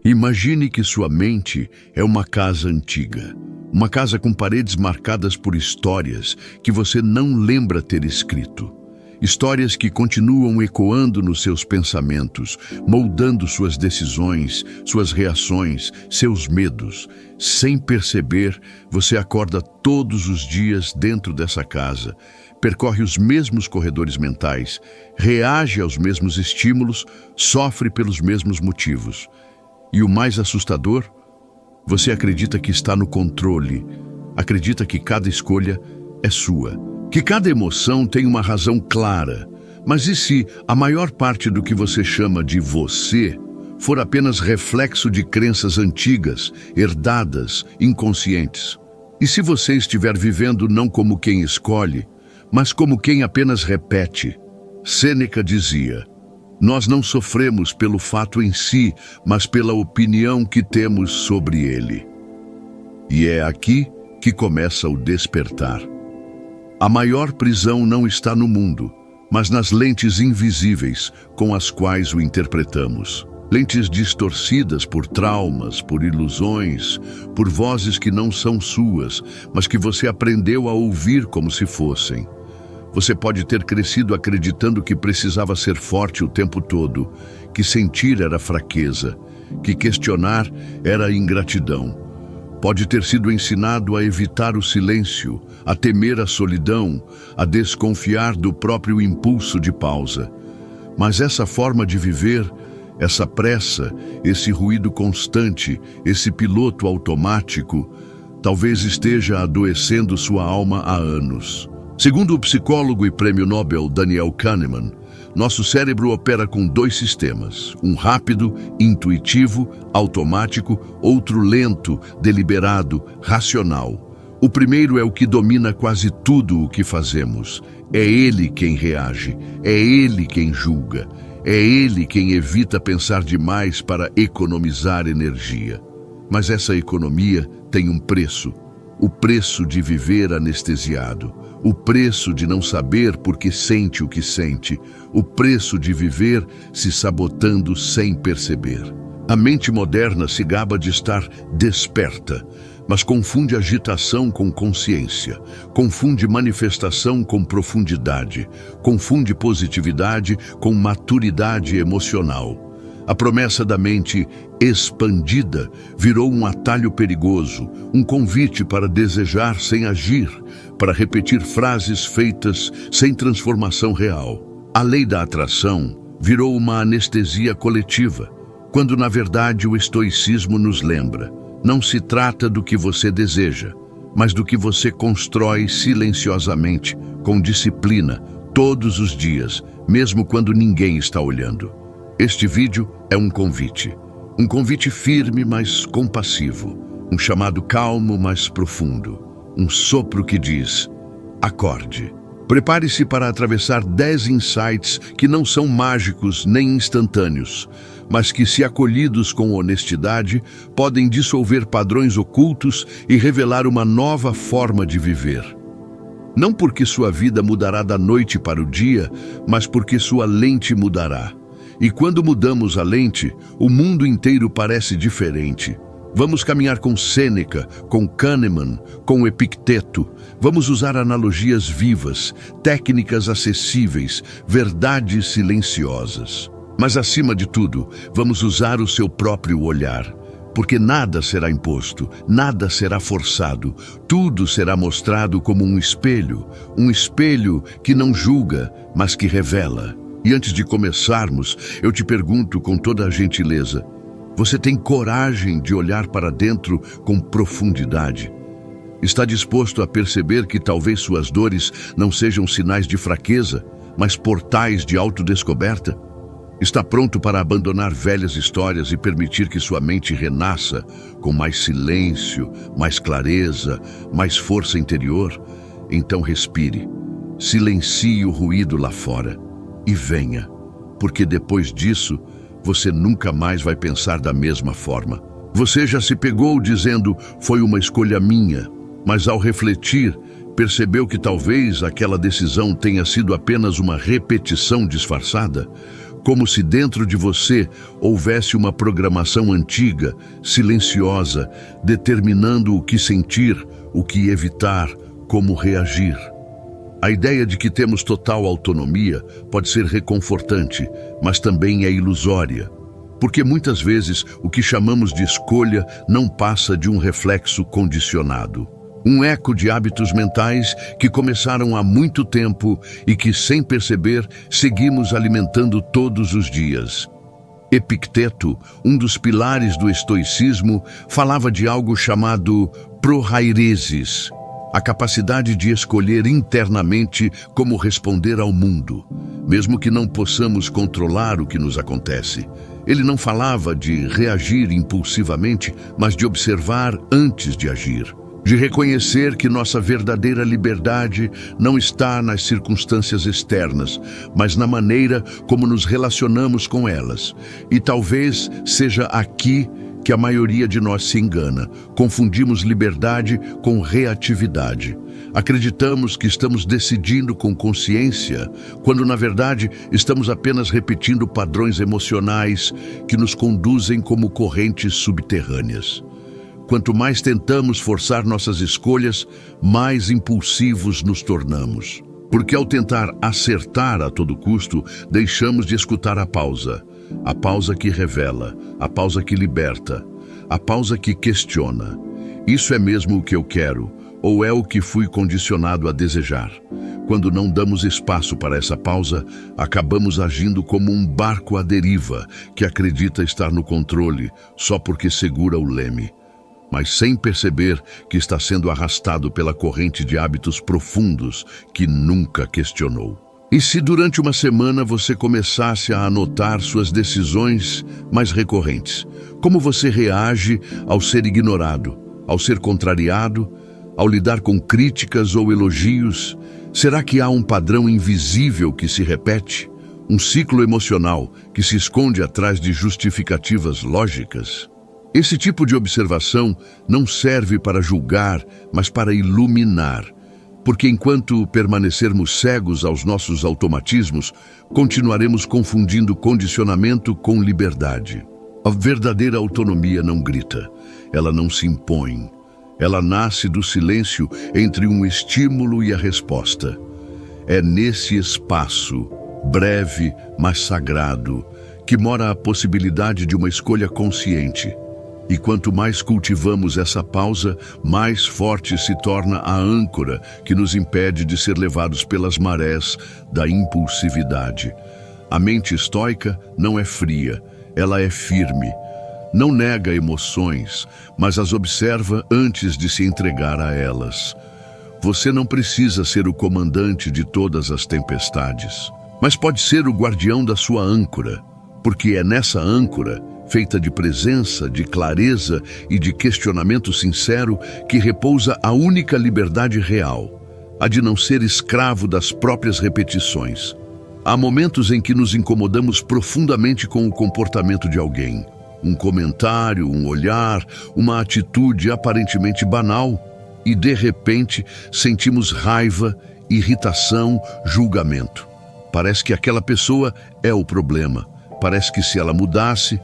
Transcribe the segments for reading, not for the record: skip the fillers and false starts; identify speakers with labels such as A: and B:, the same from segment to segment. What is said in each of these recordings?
A: Imagine que sua mente é uma casa antiga. Uma casa com paredes marcadas por histórias que você não lembra ter escrito. Histórias que continuam ecoando nos seus pensamentos, moldando suas decisões, suas reações, seus medos. Sem perceber, você acorda todos os dias dentro dessa casa, percorre os mesmos corredores mentais, reage aos mesmos estímulos, sofre pelos mesmos motivos. E o mais assustador, você acredita que está no controle, acredita que cada escolha é sua, que cada emoção tem uma razão clara. Mas e se a maior parte do que você chama de você for apenas reflexo de crenças antigas, herdadas, inconscientes? E se você estiver vivendo não como quem escolhe, mas como quem apenas repete? Sêneca dizia: nós não sofremos pelo fato em si, mas pela opinião que temos sobre ele. E é aqui que começa o despertar. A maior prisão não está no mundo, mas nas lentes invisíveis com as quais o interpretamos. Lentes distorcidas por traumas, por ilusões, por vozes que não são suas, mas que você aprendeu a ouvir como se fossem. Você pode ter crescido acreditando que precisava ser forte o tempo todo, que sentir era fraqueza, que questionar era ingratidão. Pode ter sido ensinado a evitar o silêncio, a temer a solidão, a desconfiar do próprio impulso de pausa. Mas essa forma de viver, essa pressa, esse ruído constante, esse piloto automático, talvez esteja adoecendo sua alma há anos. Segundo o psicólogo e prêmio Nobel Daniel Kahneman, nosso cérebro opera com dois sistemas, um rápido, intuitivo, automático, outro lento, deliberado, racional. O primeiro é o que domina quase tudo o que fazemos. É ele quem reage, é ele quem julga, é ele quem evita pensar demais para economizar energia. Mas essa economia tem um preço. O preço de viver anestesiado, o preço de não saber porque sente o que sente, o preço de viver se sabotando sem perceber. A mente moderna se gaba de estar desperta, mas confunde agitação com consciência, confunde manifestação com profundidade, confunde positividade com maturidade emocional. A promessa da mente expandida virou um atalho perigoso, um convite para desejar sem agir, para repetir frases feitas sem transformação real. A lei da atração virou uma anestesia coletiva, quando na verdade o estoicismo nos lembra: não se trata do que você deseja, mas do que você constrói silenciosamente, com disciplina, todos os dias, mesmo quando ninguém está olhando. Este vídeo é um convite firme, mas compassivo, um chamado calmo, mas profundo, um sopro que diz: acorde. Prepare-se para atravessar 10 insights que não são mágicos nem instantâneos, mas que, se acolhidos com honestidade, podem dissolver padrões ocultos e revelar uma nova forma de viver. Não porque sua vida mudará da noite para o dia, mas porque sua lente mudará. E quando mudamos a lente, o mundo inteiro parece diferente. Vamos caminhar com Sêneca, com Kahneman, com Epicteto. Vamos usar analogias vivas, técnicas acessíveis, verdades silenciosas. Mas acima de tudo, vamos usar o seu próprio olhar. Porque nada será imposto, nada será forçado, tudo será mostrado como um espelho que não julga, mas que revela. E antes de começarmos, eu te pergunto com toda a gentileza: você tem coragem de olhar para dentro com profundidade? Está disposto a perceber que talvez suas dores não sejam sinais de fraqueza, mas portais de autodescoberta? Está pronto para abandonar velhas histórias e permitir que sua mente renasça com mais silêncio, mais clareza, mais força interior? Então respire, silencie o ruído lá fora e venha, porque depois disso, você nunca mais vai pensar da mesma forma. Você já se pegou dizendo: foi uma escolha minha, mas ao refletir, percebeu que talvez aquela decisão tenha sido apenas uma repetição disfarçada? como se dentro de você houvesse uma programação antiga, silenciosa, determinando o que sentir, o que evitar, como reagir. A ideia de que temos total autonomia pode ser reconfortante, mas também é ilusória, porque muitas vezes o que chamamos de escolha não passa de um reflexo condicionado. Um eco de hábitos mentais que começaram há muito tempo e que, sem perceber, seguimos alimentando todos os dias. Epicteto, um dos pilares do estoicismo, falava de algo chamado prohairesis, a capacidade de escolher internamente como responder ao mundo, mesmo que não possamos controlar o que nos acontece. Ele não falava de reagir impulsivamente, mas de observar antes de agir. De reconhecer que nossa verdadeira liberdade não está nas circunstâncias externas, mas na maneira como nos relacionamos com elas. E talvez seja aqui que a maioria de nós se engana. Confundimos liberdade com reatividade. Acreditamos que estamos decidindo com consciência, quando na verdade estamos apenas repetindo padrões emocionais que nos conduzem como correntes subterrâneas. Quanto mais tentamos forçar nossas escolhas, mais impulsivos nos tornamos. Porque ao tentar acertar a todo custo, deixamos de escutar a pausa que revela, a pausa que liberta, a pausa que questiona. Isso é mesmo o que eu quero, ou é o que fui condicionado a desejar? Quando não damos espaço para essa pausa, acabamos agindo como um barco à deriva que acredita estar no controle só porque segura o leme, mas sem perceber que está sendo arrastado pela corrente de hábitos profundos que nunca questionou. E se durante uma semana você começasse a anotar suas decisões mais recorrentes? Como você reage ao ser ignorado, ao ser contrariado, ao lidar com críticas ou elogios? Será que há um padrão invisível que se repete? Um ciclo emocional que se esconde atrás de justificativas lógicas? Esse tipo de observação não serve para julgar, mas para iluminar. Porque enquanto permanecermos cegos aos nossos automatismos, continuaremos confundindo condicionamento com liberdade. A verdadeira autonomia não grita, ela não se impõe. Ela nasce do silêncio entre um estímulo e a resposta. É nesse espaço, breve, mas sagrado, que mora a possibilidade de uma escolha consciente. E quanto mais cultivamos essa pausa, mais forte se torna a âncora que nos impede de ser levados pelas marés da impulsividade. A mente estoica não é fria, ela é firme. Não nega emoções, mas as observa antes de se entregar a elas. Você não precisa ser o comandante de todas as tempestades, mas pode ser o guardião da sua âncora, porque é nessa âncora, feita de presença, de clareza e de questionamento sincero, que repousa a única liberdade real, a de não ser escravo das próprias repetições. Há momentos em que nos incomodamos profundamente com o comportamento de alguém. Um comentário, um olhar, uma atitude aparentemente banal, e de repente sentimos raiva, irritação, julgamento. Parece que aquela pessoa é o problema. Parece que se ela mudasse,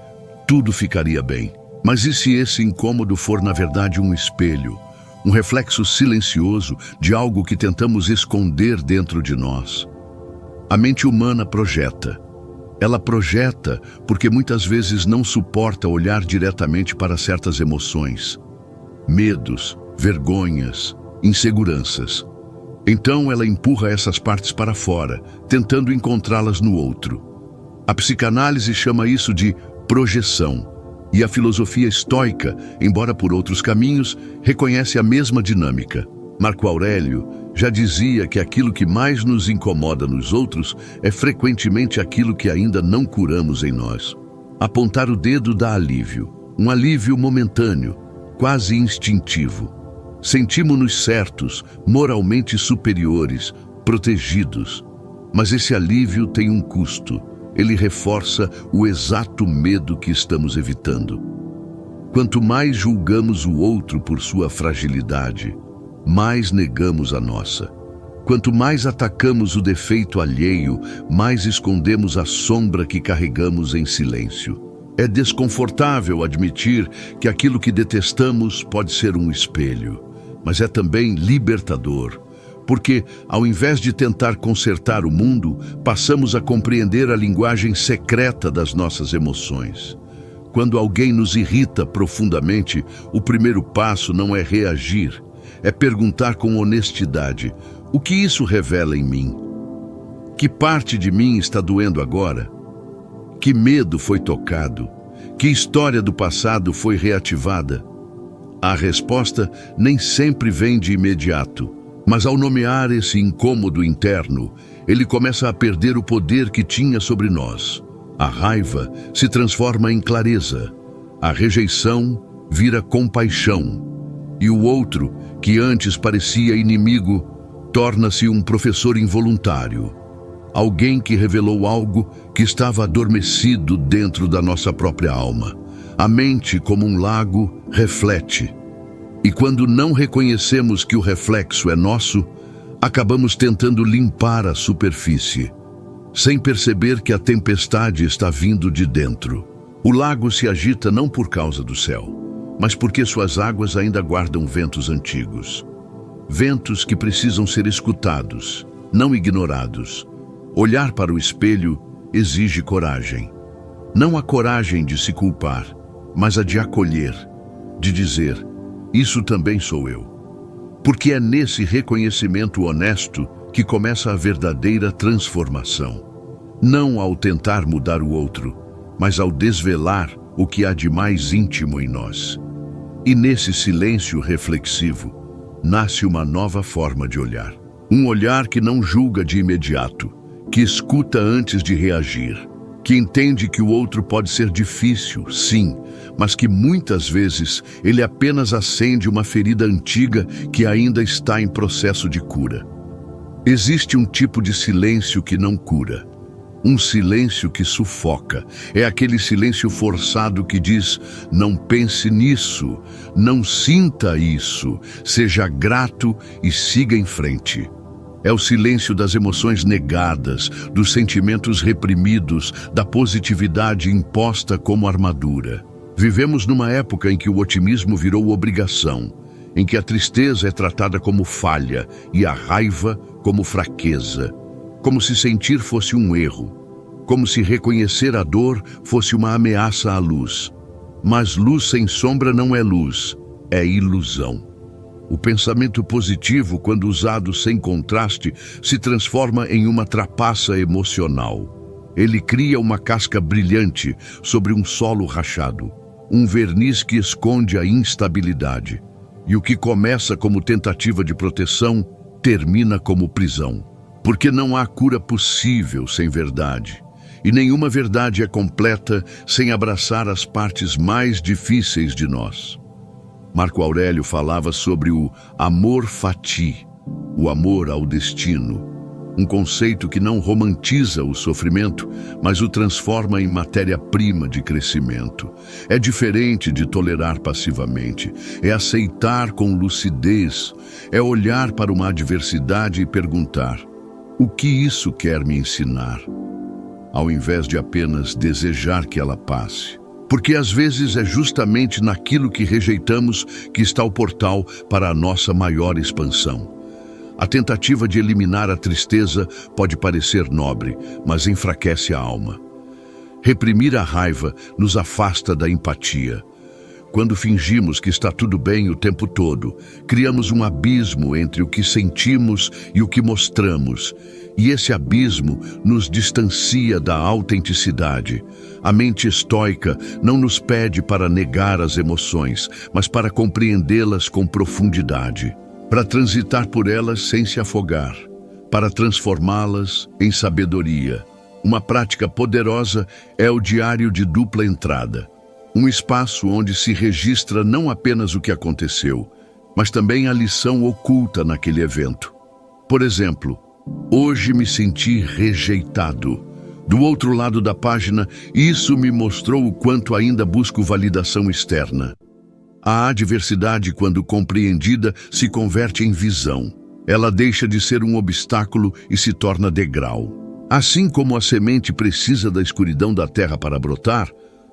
A: tudo ficaria bem. Mas e se esse incômodo for, na verdade, um espelho, um reflexo silencioso de algo que tentamos esconder dentro de nós? A mente humana projeta. Ela projeta porque muitas vezes não suporta olhar diretamente para certas emoções, medos, vergonhas, inseguranças. Então ela empurra essas partes para fora, tentando encontrá-las no outro. A psicanálise chama isso de projeção, e a filosofia estoica, embora por outros caminhos, reconhece a mesma dinâmica. Marco Aurélio já dizia que aquilo que mais nos incomoda nos outros é frequentemente aquilo que ainda não curamos em nós. Apontar o dedo dá alívio, um alívio momentâneo, quase instintivo. Sentimos-nos certos, moralmente superiores, protegidos. Mas esse alívio tem um custo. Ele reforça o exato medo que estamos evitando. Quanto mais julgamos o outro por sua fragilidade, mais negamos a nossa. Quanto mais atacamos o defeito alheio, mais escondemos a sombra que carregamos em silêncio. É desconfortável admitir que aquilo que detestamos pode ser um espelho, mas é também libertador, porque, ao invés de tentar consertar o mundo, passamos a compreender a linguagem secreta das nossas emoções. Quando alguém nos irrita profundamente, o primeiro passo não é reagir, é perguntar com honestidade: o que isso revela em mim? Que parte de mim está doendo agora? Que medo foi tocado? Que história do passado foi reativada? A resposta nem sempre vem de imediato, mas ao nomear esse incômodo interno, ele começa a perder o poder que tinha sobre nós. A raiva se transforma em clareza, a rejeição vira compaixão, e o outro, que antes parecia inimigo, torna-se um professor involuntário. Alguém que revelou algo que estava adormecido dentro da nossa própria alma. A mente, como um lago, reflete. E quando não reconhecemos que o reflexo é nosso, acabamos tentando limpar a superfície, sem perceber que a tempestade está vindo de dentro. O lago se agita não por causa do céu, mas porque suas águas ainda guardam ventos antigos. Ventos que precisam ser escutados, não ignorados. Olhar para o espelho exige coragem. Não a coragem de se culpar, mas a de acolher, de dizer: isso também sou eu. Porque é nesse reconhecimento honesto que começa a verdadeira transformação. Não ao tentar mudar o outro, mas ao desvelar o que há de mais íntimo em nós. E nesse silêncio reflexivo, nasce uma nova forma de olhar. Um olhar que não julga de imediato, que escuta antes de reagir, que entende que o outro pode ser difícil, sim, mas que muitas vezes ele apenas acende uma ferida antiga que ainda está em processo de cura. Existe um tipo de silêncio que não cura. Um silêncio que sufoca. É aquele silêncio forçado que diz: não pense nisso, não sinta isso, seja grato e siga em frente. É o silêncio das emoções negadas, dos sentimentos reprimidos, da positividade imposta como armadura. Vivemos numa época em que o otimismo virou obrigação, em que a tristeza é tratada como falha e a raiva como fraqueza, como se sentir fosse um erro, como se reconhecer a dor fosse uma ameaça à luz. Mas luz sem sombra não é luz, é ilusão. O pensamento positivo, quando usado sem contraste, se transforma em uma trapaça emocional. Ele cria uma casca brilhante sobre um solo rachado, um verniz que esconde a instabilidade. E o que começa como tentativa de proteção, termina como prisão. Porque não há cura possível sem verdade. E nenhuma verdade é completa sem abraçar as partes mais difíceis de nós. Marco Aurélio falava sobre o amor fati, o amor ao destino, um conceito que não romantiza o sofrimento, mas o transforma em matéria-prima de crescimento. É diferente de tolerar passivamente, é aceitar com lucidez, é olhar para uma adversidade e perguntar: o que isso quer me ensinar? Ao invés de apenas desejar que ela passe. Porque às vezes é justamente naquilo que rejeitamos que está o portal para a nossa maior expansão. A tentativa de eliminar a tristeza pode parecer nobre, mas enfraquece a alma. Reprimir a raiva nos afasta da empatia. Quando fingimos que está tudo bem o tempo todo, criamos um abismo entre o que sentimos e o que mostramos. E esse abismo nos distancia da autenticidade. A mente estoica não nos pede para negar as emoções, mas para compreendê-las com profundidade, para transitar por elas sem se afogar, para transformá-las em sabedoria. Uma prática poderosa é o diário de dupla entrada, um espaço onde se registra não apenas o que aconteceu, mas também a lição oculta naquele evento. Por exemplo, hoje me senti rejeitado. Do outro lado da página, isso me mostrou o quanto ainda busco validação externa. A adversidade, quando compreendida, se converte em visão. Ela deixa de ser um obstáculo e se torna degrau. Assim como a semente precisa da escuridão da terra para brotar,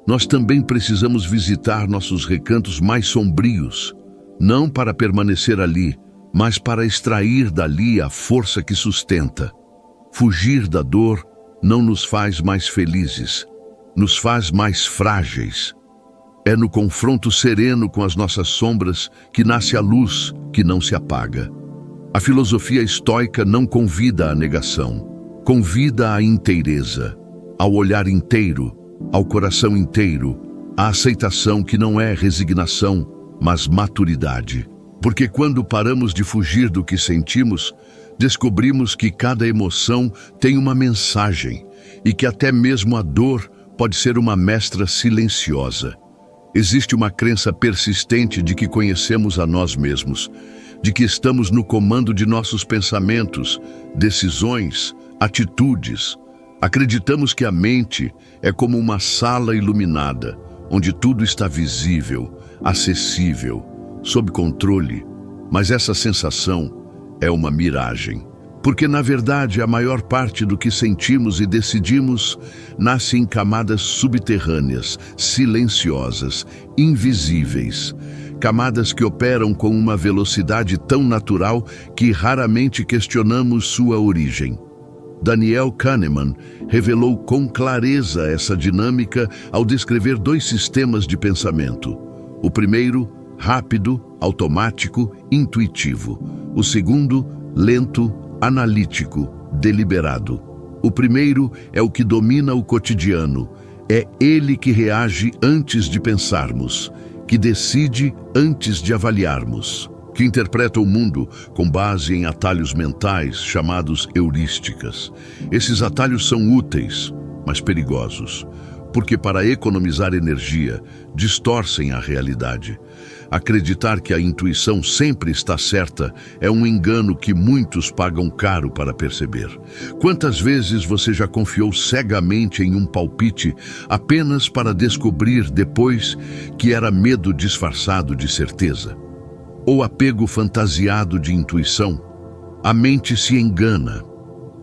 A: nós também precisamos visitar nossos recantos mais sombrios, não para permanecer ali, mas para extrair dali a força que sustenta. Fugir da dor não nos faz mais felizes, nos faz mais frágeis. É no confronto sereno com as nossas sombras que nasce a luz que não se apaga. A filosofia estoica não convida à negação, convida à inteireza, ao olhar inteiro, ao coração inteiro, à aceitação que não é resignação, mas maturidade. Porque quando paramos de fugir do que sentimos, descobrimos que cada emoção tem uma mensagem e que até mesmo a dor pode ser uma mestra silenciosa. Existe uma crença persistente de que conhecemos a nós mesmos, de que estamos no comando de nossos pensamentos, decisões, atitudes. Acreditamos que a mente é como uma sala iluminada, onde tudo está visível, acessível, sob controle, mas essa sensação é uma miragem. Porque, na verdade, a maior parte do que sentimos e decidimos nasce em camadas subterrâneas, silenciosas, invisíveis. Camadas que operam com uma velocidade tão natural que raramente questionamos sua origem. Daniel Kahneman revelou com clareza essa dinâmica ao descrever 2 sistemas de pensamento. O primeiro, rápido, automático, intuitivo. O segundo, lento, analítico, deliberado. O primeiro é o que domina o cotidiano. É ele que reage antes de pensarmos, que decide antes de avaliarmos, que interpreta o mundo com base em atalhos mentais chamados heurísticas. Esses atalhos são úteis, mas perigosos, porque para economizar energia, distorcem a realidade. Acreditar que a intuição sempre está certa é um engano que muitos pagam caro para perceber. Quantas vezes você já confiou cegamente em um palpite apenas para descobrir depois que era medo disfarçado de certeza? Ou apego fantasiado de intuição? A mente se engana,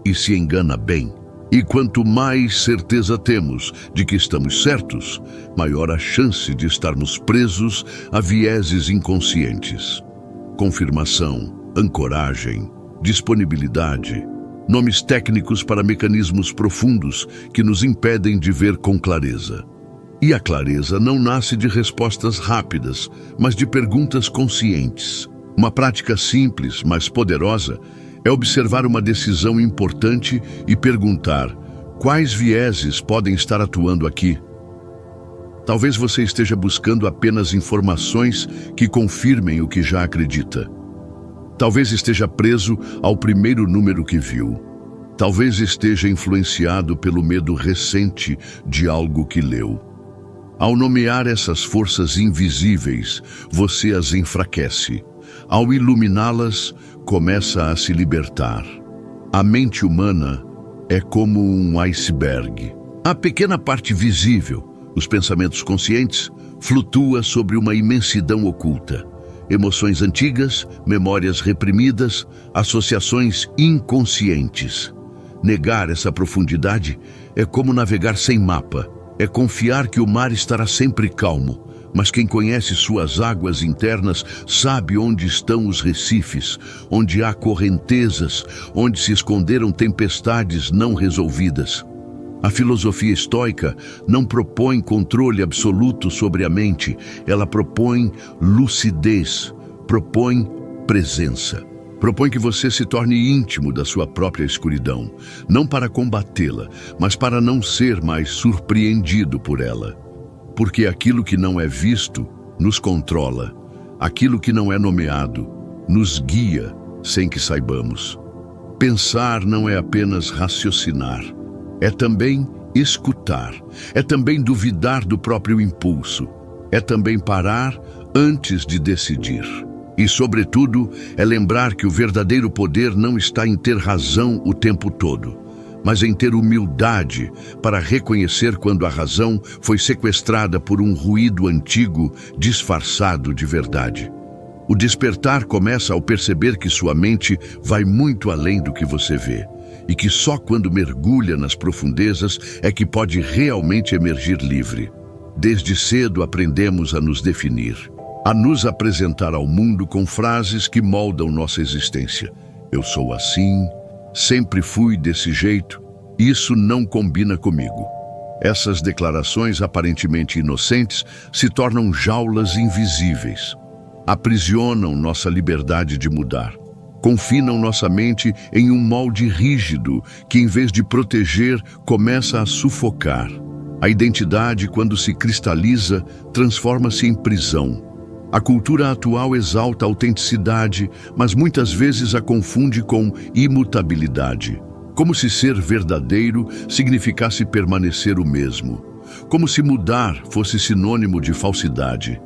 A: e se engana bem. E quanto mais certeza temos de que estamos certos, maior a chance de estarmos presos a vieses inconscientes. Confirmação, ancoragem, disponibilidade, nomes técnicos para mecanismos profundos que nos impedem de ver com clareza. E a clareza não nasce de respostas rápidas, mas de perguntas conscientes. Uma prática simples, mas poderosa, é observar uma decisão importante e perguntar: quais vieses podem estar atuando aqui? Talvez você esteja buscando apenas informações que confirmem o que já acredita. Talvez esteja preso ao primeiro número que viu. Talvez esteja influenciado pelo medo recente de algo que leu. Ao nomear essas forças invisíveis, você as enfraquece. Ao iluminá-las, começa a se libertar. A mente humana é como um iceberg. A pequena parte visível, os pensamentos conscientes, flutua sobre uma imensidão oculta. Emoções antigas, memórias reprimidas, associações inconscientes. Negar essa profundidade é como navegar sem mapa. É confiar que o mar estará sempre calmo. Mas quem conhece suas águas internas sabe onde estão os recifes, onde há correntezas, onde se esconderam tempestades não resolvidas. A filosofia estoica não propõe controle absoluto sobre a mente, ela propõe lucidez, propõe presença. Propõe que você se torne íntimo da sua própria escuridão, não para combatê-la, mas para não ser mais surpreendido por ela. Porque aquilo que não é visto nos controla, aquilo que não é nomeado nos guia sem que saibamos. Pensar não é apenas raciocinar, é também escutar, é também duvidar do próprio impulso, é também parar antes de decidir. E, sobretudo, é lembrar que o verdadeiro poder não está em ter razão o tempo todo, mas em ter humildade para reconhecer quando a razão foi sequestrada por um ruído antigo disfarçado de verdade. O despertar começa ao perceber que sua mente vai muito além do que você vê, e que só quando mergulha nas profundezas é que pode realmente emergir livre. Desde cedo aprendemos a nos definir, a nos apresentar ao mundo com frases que moldam nossa existência. Eu sou assim, sempre fui desse jeito, isso não combina comigo. Essas declarações aparentemente inocentes se tornam jaulas invisíveis. Aprisionam nossa liberdade de mudar. Confinam nossa mente em um molde rígido que, em vez de proteger, começa a sufocar. A identidade, quando se cristaliza, transforma-se em prisão. A cultura atual exalta a autenticidade, mas muitas vezes a confunde com imutabilidade. Como se ser verdadeiro significasse permanecer o mesmo. Como se mudar fosse sinônimo de falsidade.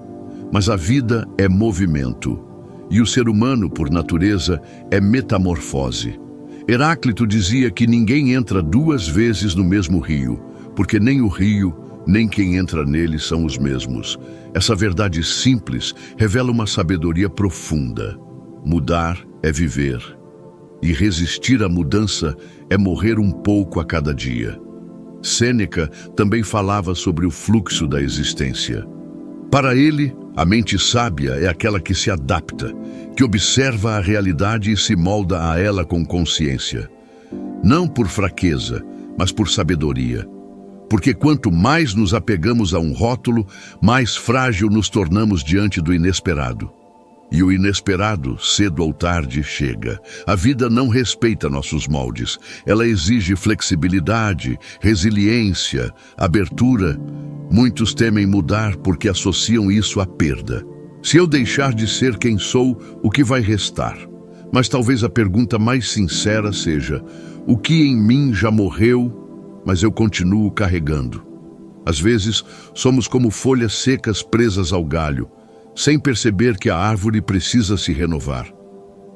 A: Mas a vida é movimento, e o ser humano, por natureza, é metamorfose. Heráclito dizia que ninguém entra duas vezes no mesmo rio, porque nem o rio, nem quem entra nele são os mesmos. Essa verdade simples revela uma sabedoria profunda. Mudar é viver, e resistir à mudança é morrer um pouco a cada dia. Sêneca também falava sobre o fluxo da existência. Para ele, a mente sábia é aquela que se adapta, que observa a realidade e se molda a ela com consciência. Não por fraqueza, mas por sabedoria. Porque quanto mais nos apegamos a um rótulo, mais frágil nos tornamos diante do inesperado. E o inesperado, cedo ou tarde, chega. A vida não respeita nossos moldes. Ela exige flexibilidade, resiliência, abertura. Muitos temem mudar porque associam isso à perda. Se eu deixar de ser quem sou, o que vai restar? Mas talvez a pergunta mais sincera seja: o que em mim já morreu, mas eu continuo carregando? Às vezes, somos como folhas secas presas ao galho, sem perceber que a árvore precisa se renovar.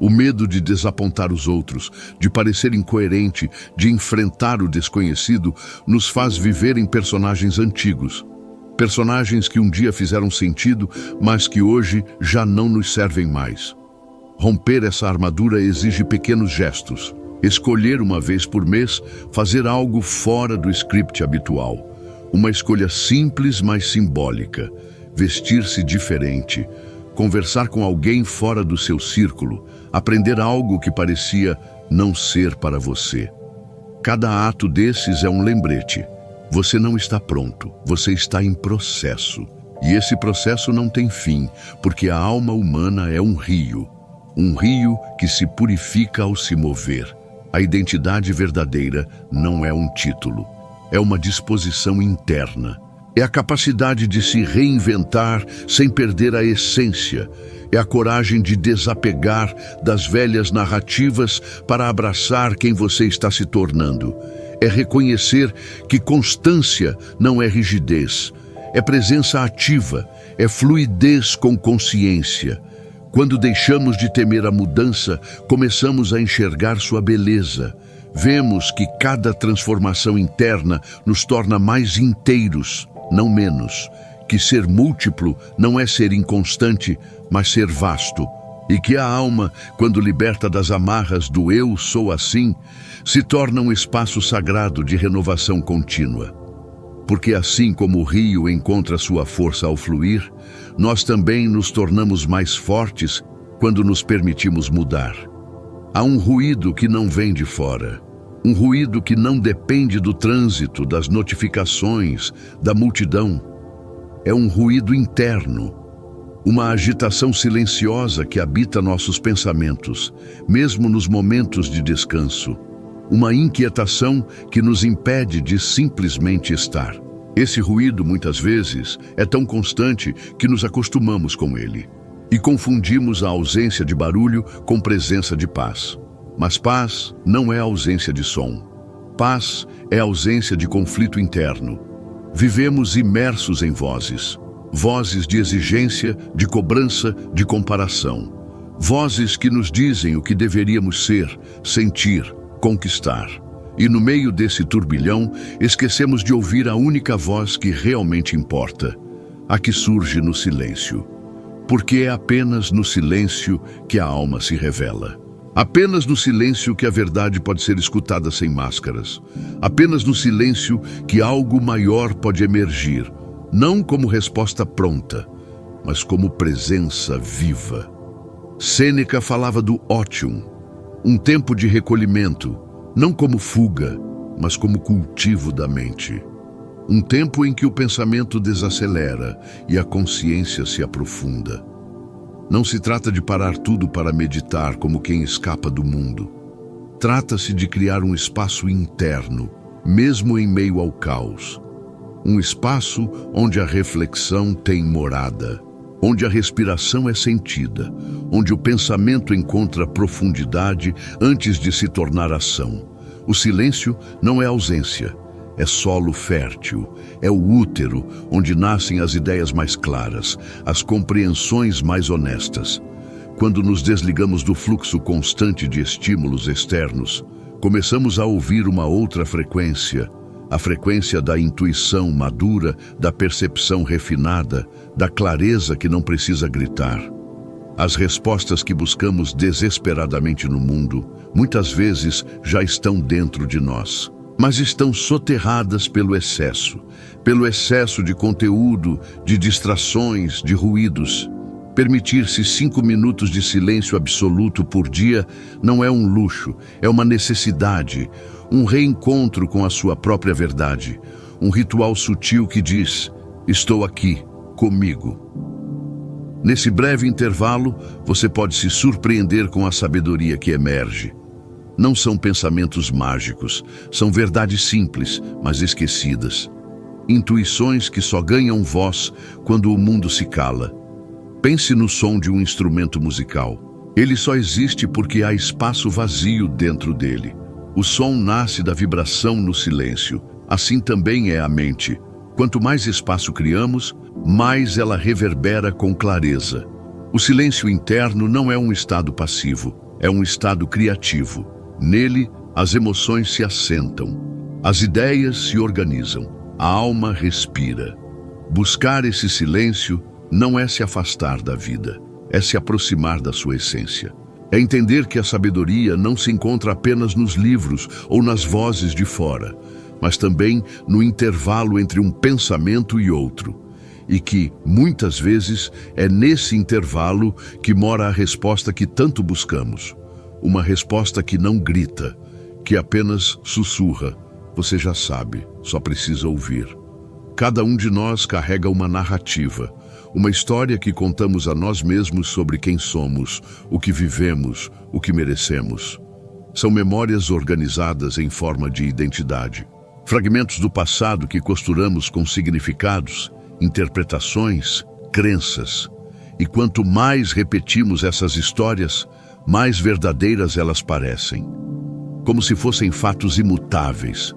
A: O medo de desapontar os outros, de parecer incoerente, de enfrentar o desconhecido, nos faz viver em personagens antigos. Personagens que um dia fizeram sentido, mas que hoje já não nos servem mais. Romper essa armadura exige pequenos gestos. Escolher uma vez por mês, fazer algo fora do script habitual. Uma escolha simples, mas simbólica. Vestir-se diferente, conversar com alguém fora do seu círculo, aprender algo que parecia não ser para você. Cada ato desses é um lembrete. Você não está pronto, você está em processo. E esse processo não tem fim, porque a alma humana é um rio que se purifica ao se mover. A identidade verdadeira não é um título, é uma disposição interna. É a capacidade de se reinventar sem perder a essência. É a coragem de desapegar das velhas narrativas para abraçar quem você está se tornando. É reconhecer que constância não é rigidez. É presença ativa, é fluidez com consciência. Quando deixamos de temer a mudança, começamos a enxergar sua beleza. Vemos que cada transformação interna nos torna mais inteiros, não menos, que ser múltiplo não é ser inconstante, mas ser vasto, e que a alma, quando liberta das amarras do eu sou assim, se torna um espaço sagrado de renovação contínua. Porque assim como o rio encontra sua força ao fluir, nós também nos tornamos mais fortes quando nos permitimos mudar. Há um ruído que não vem de fora. Um ruído que não depende do trânsito, das notificações, da multidão. É um ruído interno, uma agitação silenciosa que habita nossos pensamentos, mesmo nos momentos de descanso. Uma inquietação que nos impede de simplesmente estar. Esse ruído, muitas vezes, é tão constante que nos acostumamos com ele e confundimos a ausência de barulho com presença de paz. Mas paz não é ausência de som. Paz é ausência de conflito interno. Vivemos imersos em vozes. Vozes de exigência, de cobrança, de comparação. Vozes que nos dizem o que deveríamos ser, sentir, conquistar. E no meio desse turbilhão, esquecemos de ouvir a única voz que realmente importa. A que surge no silêncio. porque é apenas no silêncio que a alma se revela. Apenas no silêncio que a verdade pode ser escutada sem máscaras. Apenas no silêncio que algo maior pode emergir, não como resposta pronta, mas como presença viva. Sêneca falava do ótium, um tempo de recolhimento, não como fuga, mas como cultivo da mente. Um tempo em que o pensamento desacelera e a consciência se aprofunda. Não se trata de parar tudo para meditar como quem escapa do mundo. Trata-se de criar um espaço interno, mesmo em meio ao caos. Um espaço onde a reflexão tem morada, onde a respiração é sentida, onde o pensamento encontra profundidade antes de se tornar ação. O silêncio não é ausência, é solo fértil, é o útero onde nascem as ideias mais claras, as compreensões mais honestas. Quando nos desligamos do fluxo constante de estímulos externos, começamos a ouvir uma outra frequência, a frequência da intuição madura, da percepção refinada, da clareza que não precisa gritar. As respostas que buscamos desesperadamente no mundo, muitas vezes já estão dentro de nós, mas estão soterradas pelo excesso de conteúdo, de distrações, de ruídos. Permitir-se 5 minutos de silêncio absoluto por dia não é um luxo, é uma necessidade, um reencontro com a sua própria verdade, um ritual sutil que diz: estou aqui, comigo. Nesse breve intervalo, você pode se surpreender com a sabedoria que emerge. Não são pensamentos mágicos, são verdades simples, mas esquecidas. Intuições que só ganham voz quando o mundo se cala. Pense no som de um instrumento musical. Ele só existe porque há espaço vazio dentro dele. O som nasce da vibração no silêncio. Assim também é a mente. Quanto mais espaço criamos, mais ela reverbera com clareza. O silêncio interno não é um estado passivo, é um estado criativo. Nele, as emoções se assentam, as ideias se organizam, a alma respira. Buscar esse silêncio não é se afastar da vida, é se aproximar da sua essência. É entender que a sabedoria não se encontra apenas nos livros ou nas vozes de fora, mas também no intervalo entre um pensamento e outro. E que, muitas vezes, é nesse intervalo que mora a resposta que tanto buscamos. Uma resposta que não grita, que apenas sussurra. Você já sabe, só precisa ouvir. Cada um de nós carrega uma narrativa, uma história que contamos a nós mesmos sobre quem somos, o que vivemos, o que merecemos. São memórias organizadas em forma de identidade. Fragmentos do passado que costuramos com significados, interpretações, crenças. E quanto mais repetimos essas histórias, mais verdadeiras elas parecem. Como se fossem fatos imutáveis.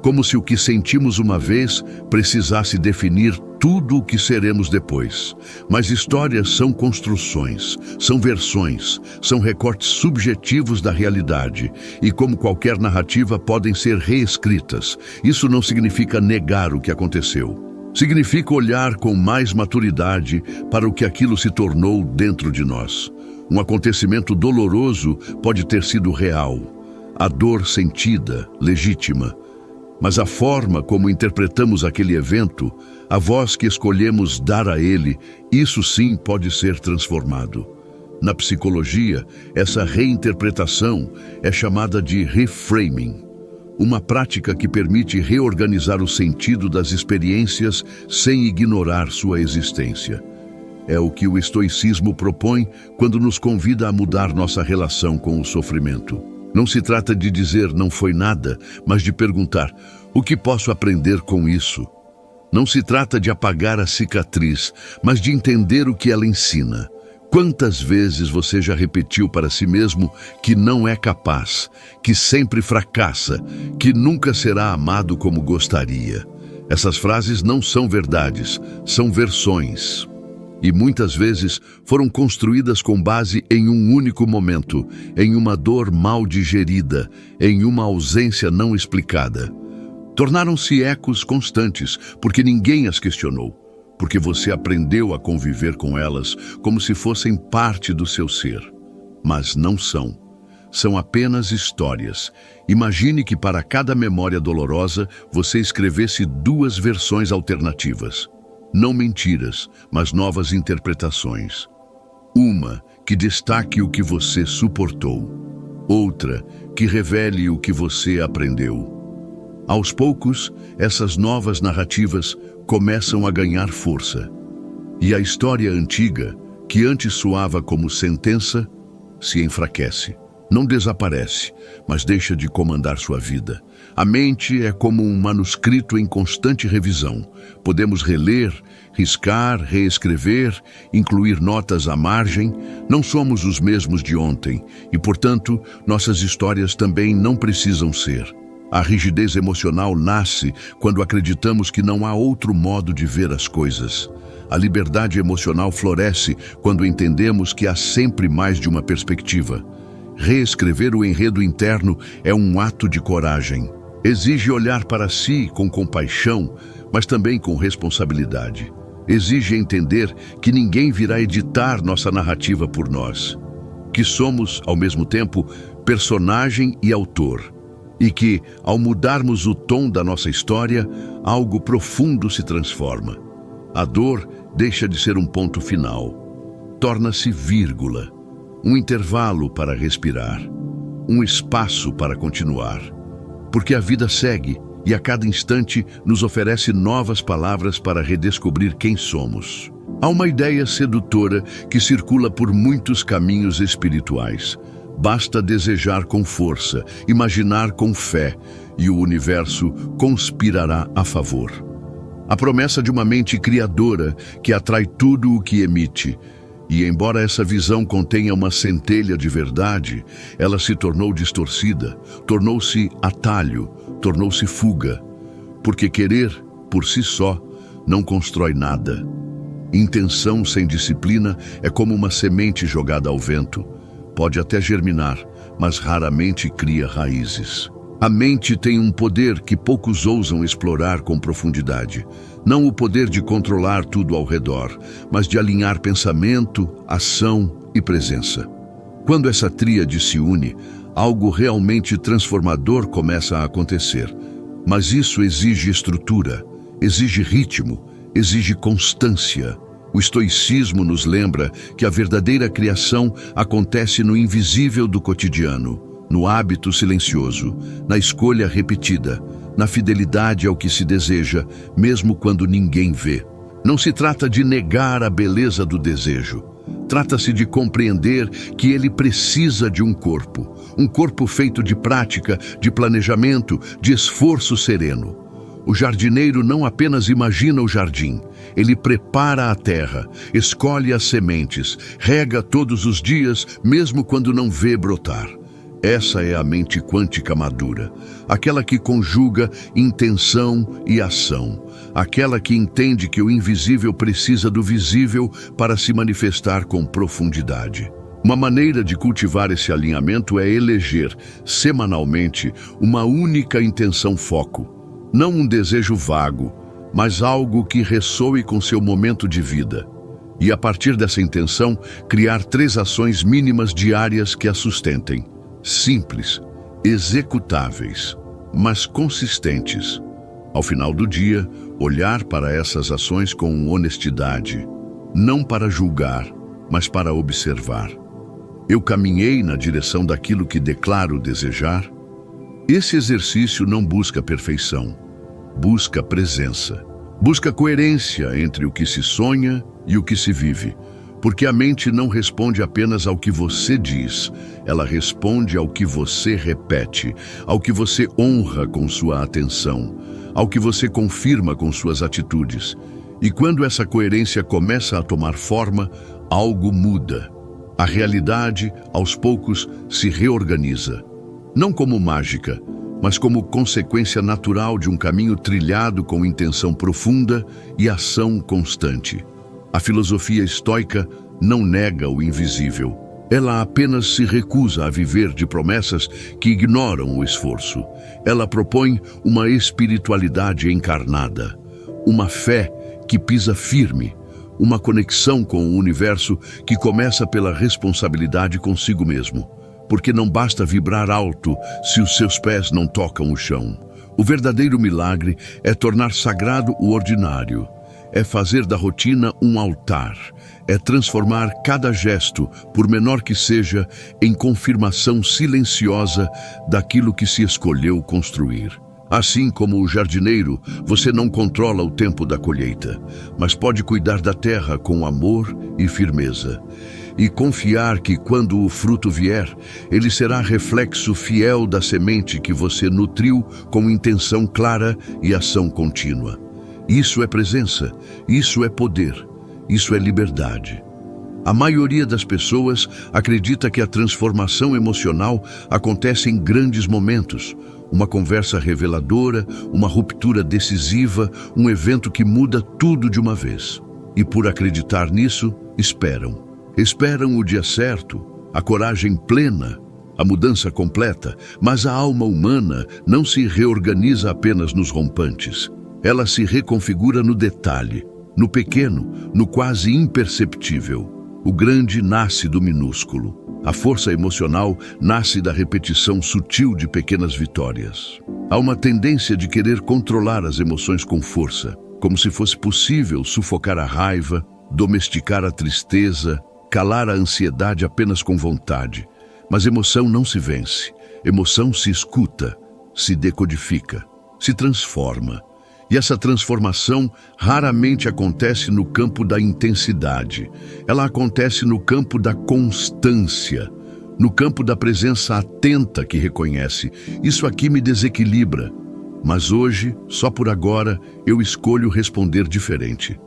A: Como se o que sentimos uma vez precisasse definir tudo o que seremos depois. Mas histórias são construções, são versões, são recortes subjetivos da realidade e, como qualquer narrativa, podem ser reescritas. Isso não significa negar o que aconteceu. Significa olhar com mais maturidade para o que aquilo se tornou dentro de nós. Um acontecimento doloroso pode ter sido real, a dor sentida, legítima. Mas a forma como interpretamos aquele evento, a voz que escolhemos dar a ele, isso sim pode ser transformado. Na psicologia, essa reinterpretação é chamada de reframing, uma prática que permite reorganizar o sentido das experiências sem ignorar sua existência. É o que o estoicismo propõe quando nos convida a mudar nossa relação com o sofrimento. Não se trata de dizer não foi nada, mas de perguntar: o que posso aprender com isso? Não se trata de apagar a cicatriz, mas de entender o que ela ensina. Quantas vezes você já repetiu para si mesmo que não é capaz, que sempre fracassa, que nunca será amado como gostaria? Essas frases não são verdades, são versões. E muitas vezes foram construídas com base em um único momento, em uma dor mal digerida, em uma ausência não explicada. Tornaram-se ecos constantes, porque ninguém as questionou. porque você aprendeu a conviver com elas como se fossem parte do seu ser. Mas não são. São apenas histórias. Imagine que para cada memória dolorosa você escrevesse 2 versões alternativas. Não mentiras, mas novas interpretações. Uma que destaque o que você suportou. Outra que revele o que você aprendeu. Aos poucos, essas novas narrativas começam a ganhar força. E a história antiga, que antes soava como sentença, se enfraquece. Não desaparece, mas deixa de comandar sua vida. A mente é como um manuscrito em constante revisão. Podemos reler, riscar, reescrever, incluir notas à margem. Não somos os mesmos de ontem e, portanto, nossas histórias também não precisam ser. A rigidez emocional nasce quando acreditamos que não há outro modo de ver as coisas. A liberdade emocional floresce quando entendemos que há sempre mais de uma perspectiva. Reescrever o enredo interno é um ato de coragem. Exige olhar para si com compaixão, mas também com responsabilidade. Exige entender que ninguém virá editar nossa narrativa por nós. Que somos, ao mesmo tempo, personagem e autor. E que, ao mudarmos o tom da nossa história, algo profundo se transforma. A dor deixa de ser um ponto final. Torna-se vírgula. Um intervalo para respirar, um espaço para continuar. Porque a vida segue e a cada instante nos oferece novas palavras para redescobrir quem somos. Há uma ideia sedutora que circula por muitos caminhos espirituais. Basta desejar com força, imaginar com fé, e o universo conspirará a favor. A promessa de uma mente criadora que atrai tudo o que emite. E embora essa visão contenha uma centelha de verdade, ela se tornou distorcida, tornou-se atalho, tornou-se fuga. Porque querer, por si só, não constrói nada. Intenção sem disciplina é como uma semente jogada ao vento. Pode até germinar, mas raramente cria raízes. A mente tem um poder que poucos ousam explorar com profundidade. Não o poder de controlar tudo ao redor, mas de alinhar pensamento, ação e presença. Quando essa tríade se une, algo realmente transformador começa a acontecer. Mas isso exige estrutura, exige ritmo, exige constância. O estoicismo nos lembra que a verdadeira criação acontece no invisível do cotidiano, no hábito silencioso, na escolha repetida, na fidelidade ao que se deseja, mesmo quando ninguém vê. Não se trata de negar a beleza do desejo. Trata-se de compreender que ele precisa de um corpo feito de prática, de planejamento, de esforço sereno. O jardineiro não apenas imagina o jardim, ele prepara a terra, escolhe as sementes, rega todos os dias, mesmo quando não vê brotar. Essa é a mente quântica madura, aquela que conjuga intenção e ação, aquela que entende que o invisível precisa do visível para se manifestar com profundidade. Uma maneira de cultivar esse alinhamento é eleger, semanalmente, uma única intenção-foco. Não um desejo vago, mas algo que ressoe com seu momento de vida. E a partir dessa intenção, criar 3 ações mínimas diárias que a sustentem. Simples, executáveis, mas consistentes. Ao final do dia, olhar para essas ações com honestidade, não para julgar, mas para observar. Eu caminhei na direção daquilo que declaro desejar? Esse exercício não busca perfeição, busca presença. Busca coerência entre o que se sonha e o que se vive. Porque a mente não responde apenas ao que você diz, ela responde ao que você repete, ao que você honra com sua atenção, ao que você confirma com suas atitudes. E quando essa coerência começa a tomar forma, algo muda. A realidade, aos poucos, se reorganiza. Não como mágica, mas como consequência natural de um caminho trilhado com intenção profunda e ação constante. A filosofia estoica não nega o invisível. Ela apenas se recusa a viver de promessas que ignoram o esforço. Ela propõe uma espiritualidade encarnada, uma fé que pisa firme, uma conexão com o universo que começa pela responsabilidade consigo mesmo, porque não basta vibrar alto se os seus pés não tocam o chão. O verdadeiro milagre é tornar sagrado o ordinário, é fazer da rotina um altar, é transformar cada gesto, por menor que seja, em confirmação silenciosa daquilo que se escolheu construir. Assim como o jardineiro, você não controla o tempo da colheita, mas pode cuidar da terra com amor e firmeza. E confiar que quando o fruto vier, ele será reflexo fiel da semente que você nutriu com intenção clara e ação contínua. Isso é presença, isso é poder, isso é liberdade. A maioria das pessoas acredita que a transformação emocional acontece em grandes momentos, uma conversa reveladora, uma ruptura decisiva, um evento que muda tudo de uma vez. E por acreditar nisso, esperam. Esperam o dia certo, a coragem plena, a mudança completa, mas a alma humana não se reorganiza apenas nos rompantes. Ela se reconfigura no detalhe, no pequeno, no quase imperceptível. O grande nasce do minúsculo. A força emocional nasce da repetição sutil de pequenas vitórias. Há uma tendência de querer controlar as emoções com força, como se fosse possível sufocar a raiva, domesticar a tristeza, calar a ansiedade apenas com vontade. Mas emoção não se vence. Emoção se escuta, se decodifica, se transforma. E essa transformação raramente acontece no campo da intensidade. Ela acontece no campo da constância, no campo da presença atenta que reconhece: isso aqui me desequilibra. Mas hoje, só por agora, eu escolho responder diferente.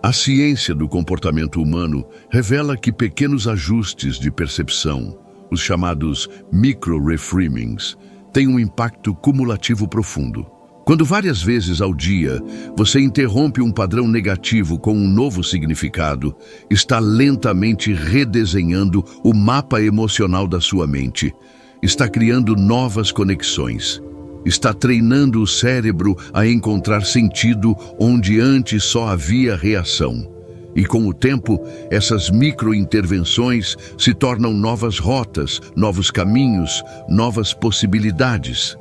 A: A ciência do comportamento humano revela que pequenos ajustes de percepção, os chamados micro-reframings, têm um impacto cumulativo profundo. Quando várias vezes ao dia você interrompe um padrão negativo com um novo significado, está lentamente redesenhando o mapa emocional da sua mente. Está criando novas conexões. Está treinando o cérebro a encontrar sentido onde antes só havia reação. E com o tempo, essas microintervenções se tornam novas rotas, novos caminhos, novas possibilidades.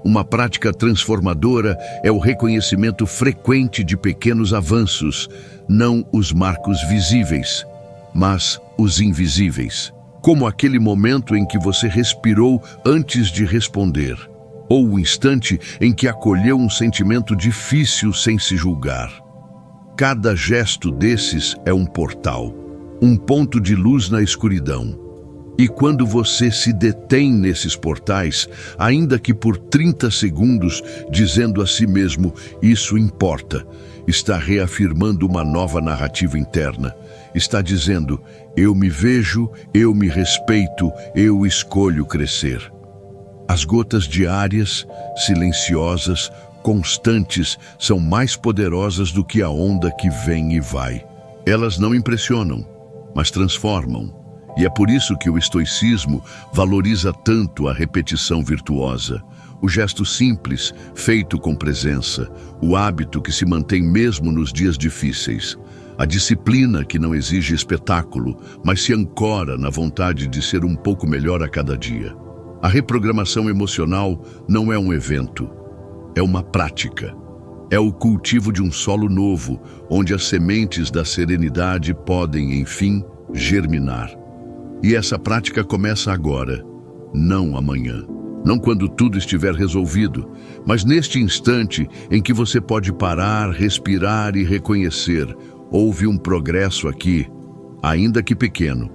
A: Uma prática transformadora é o reconhecimento frequente de pequenos avanços, não os marcos visíveis, mas os invisíveis. Como aquele momento em que você respirou antes de responder, ou o instante em que acolheu um sentimento difícil sem se julgar. Cada gesto desses é um portal, um ponto de luz na escuridão. E quando você se detém nesses portais, ainda que por 30 segundos, dizendo a si mesmo, isso importa, está reafirmando uma nova narrativa interna. Está dizendo, eu me vejo, eu me respeito, eu escolho crescer. As gotas diárias, silenciosas, constantes, são mais poderosas do que a onda que vem e vai. Elas não impressionam, mas transformam. E é por isso que o estoicismo valoriza tanto a repetição virtuosa, o gesto simples, feito com presença, o hábito que se mantém mesmo nos dias difíceis, a disciplina que não exige espetáculo, mas se ancora na vontade de ser um pouco melhor a cada dia. A reprogramação emocional não é um evento, é uma prática. É o cultivo de um solo novo, onde as sementes da serenidade podem, enfim, germinar. E essa prática começa agora, não amanhã. Não quando tudo estiver resolvido, mas neste instante em que você pode parar, respirar e reconhecer: houve um progresso aqui, ainda que pequeno,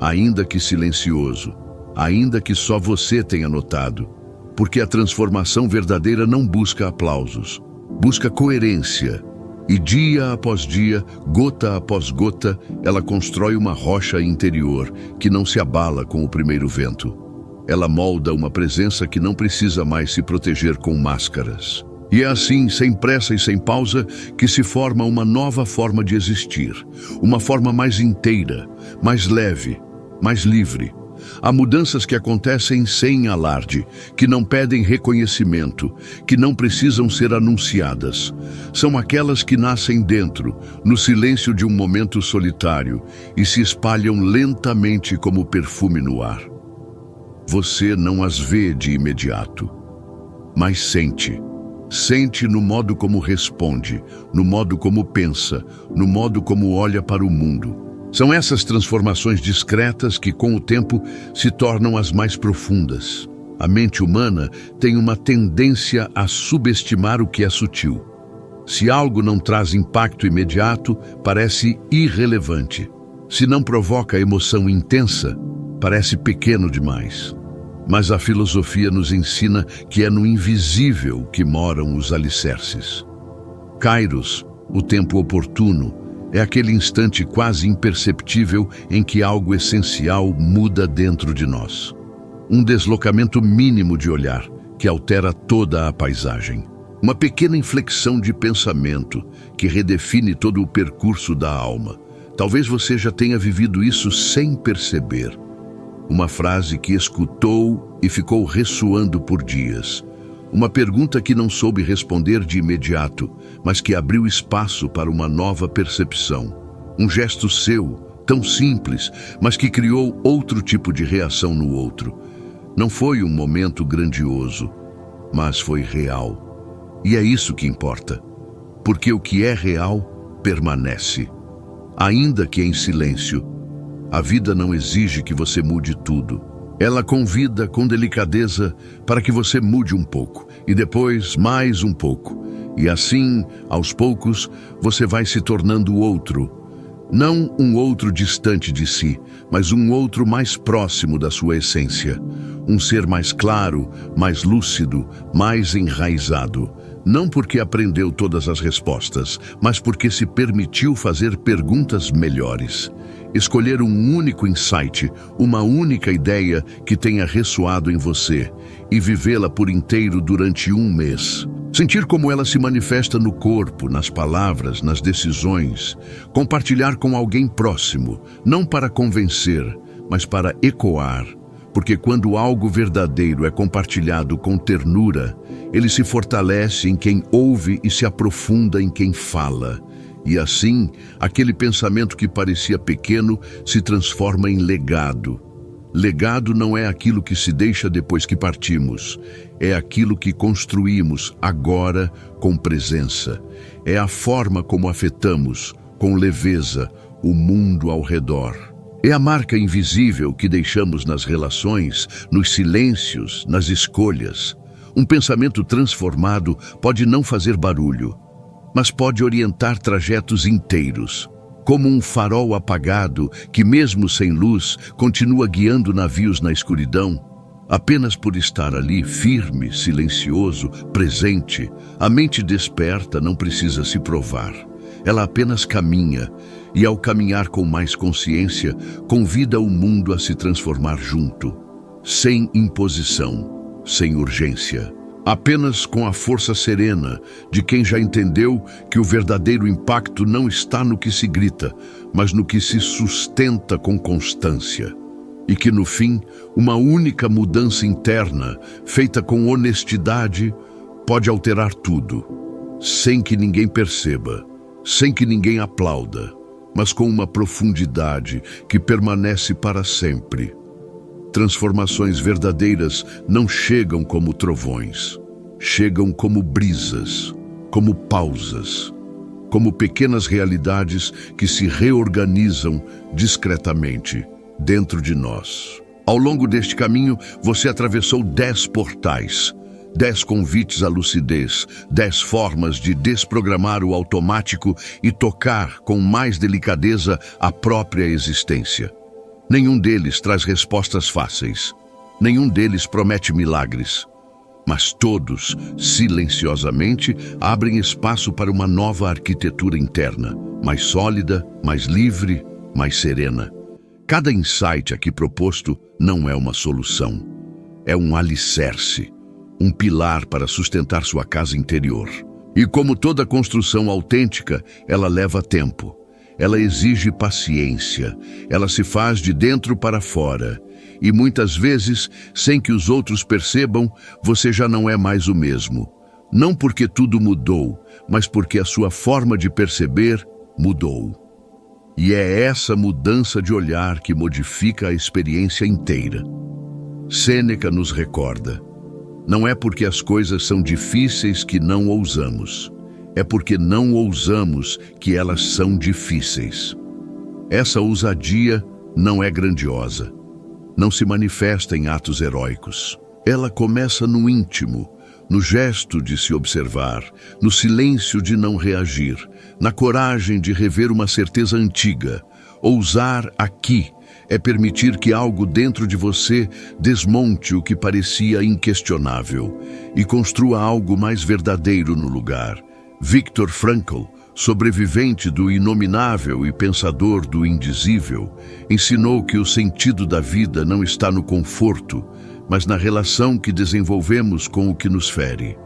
A: ainda que silencioso, ainda que só você tenha notado. Porque a transformação verdadeira não busca aplausos, busca coerência. E dia após dia, gota após gota, ela constrói uma rocha interior que não se abala com o primeiro vento. Ela molda uma presença que não precisa mais se proteger com máscaras. E é assim, sem pressa e sem pausa, que se forma uma nova forma de existir. Uma forma mais inteira, mais leve, mais livre. Há mudanças que acontecem sem alarde, que não pedem reconhecimento, que não precisam ser anunciadas. São aquelas que nascem dentro, no silêncio de um momento solitário, e se espalham lentamente como perfume no ar. Você não as vê de imediato, mas sente. Sente no modo como responde, no modo como pensa, no modo como olha para o mundo. São essas transformações discretas que, com o tempo, se tornam as mais profundas. A mente humana tem uma tendência a subestimar o que é sutil. Se algo não traz impacto imediato, parece irrelevante. Se não provoca emoção intensa, parece pequeno demais. Mas a filosofia nos ensina que é no invisível que moram os alicerces. Kairos, o tempo oportuno, é aquele instante quase imperceptível em que algo essencial muda dentro de nós. Um deslocamento mínimo de olhar que altera toda a paisagem. Uma pequena inflexão de pensamento que redefine todo o percurso da alma. Talvez você já tenha vivido isso sem perceber. Uma frase que escutou e ficou ressoando por dias. Uma pergunta que não soube responder de imediato, mas que abriu espaço para uma nova percepção. Um gesto seu, tão simples, mas que criou outro tipo de reação no outro. Não foi um momento grandioso, mas foi real. E é isso que importa, porque o que é real permanece, ainda que em silêncio. A vida não exige que você mude tudo. Ela convida com delicadeza para que você mude um pouco, e depois mais um pouco. E assim, aos poucos, você vai se tornando outro. Não um outro distante de si, mas um outro mais próximo da sua essência. Um ser mais claro, mais lúcido, mais enraizado. Não porque aprendeu todas as respostas, mas porque se permitiu fazer perguntas melhores. Escolher um único insight, uma única ideia que tenha ressoado em você e vivê-la por inteiro durante um mês. Sentir como ela se manifesta no corpo, nas palavras, nas decisões. Compartilhar com alguém próximo, não para convencer, mas para ecoar. Porque quando algo verdadeiro é compartilhado com ternura, ele se fortalece em quem ouve e se aprofunda em quem fala. E assim, aquele pensamento que parecia pequeno se transforma em legado. Legado não é aquilo que se deixa depois que partimos. É aquilo que construímos agora com presença. É a forma como afetamos, com leveza, o mundo ao redor. É a marca invisível que deixamos nas relações, nos silêncios, nas escolhas. Um pensamento transformado pode não fazer barulho, mas pode orientar trajetos inteiros, como um farol apagado que, mesmo sem luz, continua guiando navios na escuridão. Apenas por estar ali, firme, silencioso, presente, a mente desperta não precisa se provar. Ela apenas caminha, e ao caminhar com mais consciência, convida o mundo a se transformar junto, sem imposição, sem urgência. Apenas com a força serena de quem já entendeu que o verdadeiro impacto não está no que se grita, mas no que se sustenta com constância. E que, no fim, uma única mudança interna, feita com honestidade, pode alterar tudo, sem que ninguém perceba, sem que ninguém aplauda, mas com uma profundidade que permanece para sempre. Transformações verdadeiras não chegam como trovões. Chegam como brisas, como pausas, como pequenas realidades que se reorganizam discretamente dentro de nós. Ao longo deste caminho, você atravessou 10 portais, 10 convites à lucidez, 10 formas de desprogramar o automático e tocar com mais delicadeza a própria existência. Nenhum deles traz respostas fáceis. Nenhum deles promete milagres. Mas todos, silenciosamente, abrem espaço para uma nova arquitetura interna, mais sólida, mais livre, mais serena. Cada insight aqui proposto não é uma solução. É um alicerce, um pilar para sustentar sua casa interior. E como toda construção autêntica, ela leva tempo. Ela exige paciência, ela se faz de dentro para fora, E muitas vezes, sem que os outros percebam, você já não é mais o mesmo. Não porque tudo mudou, mas porque a sua forma de perceber mudou. E é essa mudança de olhar que modifica a experiência inteira. Sêneca nos recorda: não é porque as coisas são difíceis que não ousamos. É porque não ousamos que elas são difíceis. Essa ousadia não é grandiosa. Não se manifesta em atos heróicos. Ela começa no íntimo, no gesto de se observar, no silêncio de não reagir, na coragem de rever uma certeza antiga. Ousar aqui é permitir que algo dentro de você desmonte o que parecia inquestionável e construa algo mais verdadeiro no lugar. Viktor Frankl, sobrevivente do inominável e pensador do indizível, ensinou que o sentido da vida não está no conforto, mas na relação que desenvolvemos com o que nos fere.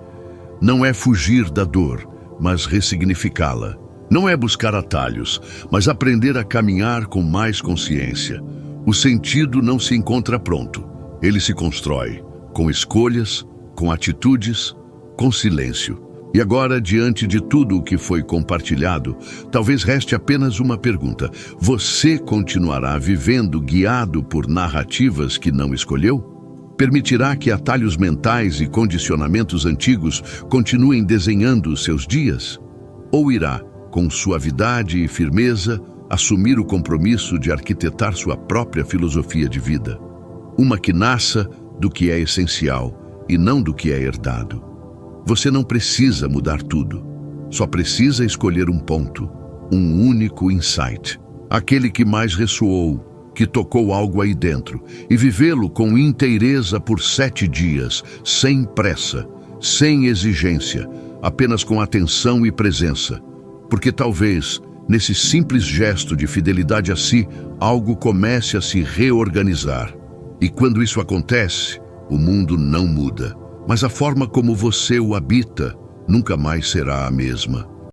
A: Não é fugir da dor, mas ressignificá-la. Não é buscar atalhos, mas aprender a caminhar com mais consciência. O sentido não se encontra pronto. Ele se constrói com escolhas, com atitudes, com silêncio. E agora, diante de tudo o que foi compartilhado, talvez reste apenas uma pergunta. Você continuará vivendo guiado por narrativas que não escolheu? Permitirá que atalhos mentais e condicionamentos antigos continuem desenhando os seus dias? Ou irá, com suavidade e firmeza, assumir o compromisso de arquitetar sua própria filosofia de vida? Uma que nasça do que é essencial e não do que é herdado. Você não precisa mudar tudo. Só precisa escolher um ponto, um único insight. Aquele que mais ressoou, que tocou algo aí dentro, e vivê-lo com inteireza por 7 dias, sem pressa, sem exigência, apenas com atenção e presença. Porque talvez, nesse simples gesto de fidelidade a si, algo comece a se reorganizar. E quando isso acontece, o mundo não muda, mas a forma como você o habita nunca mais será a mesma.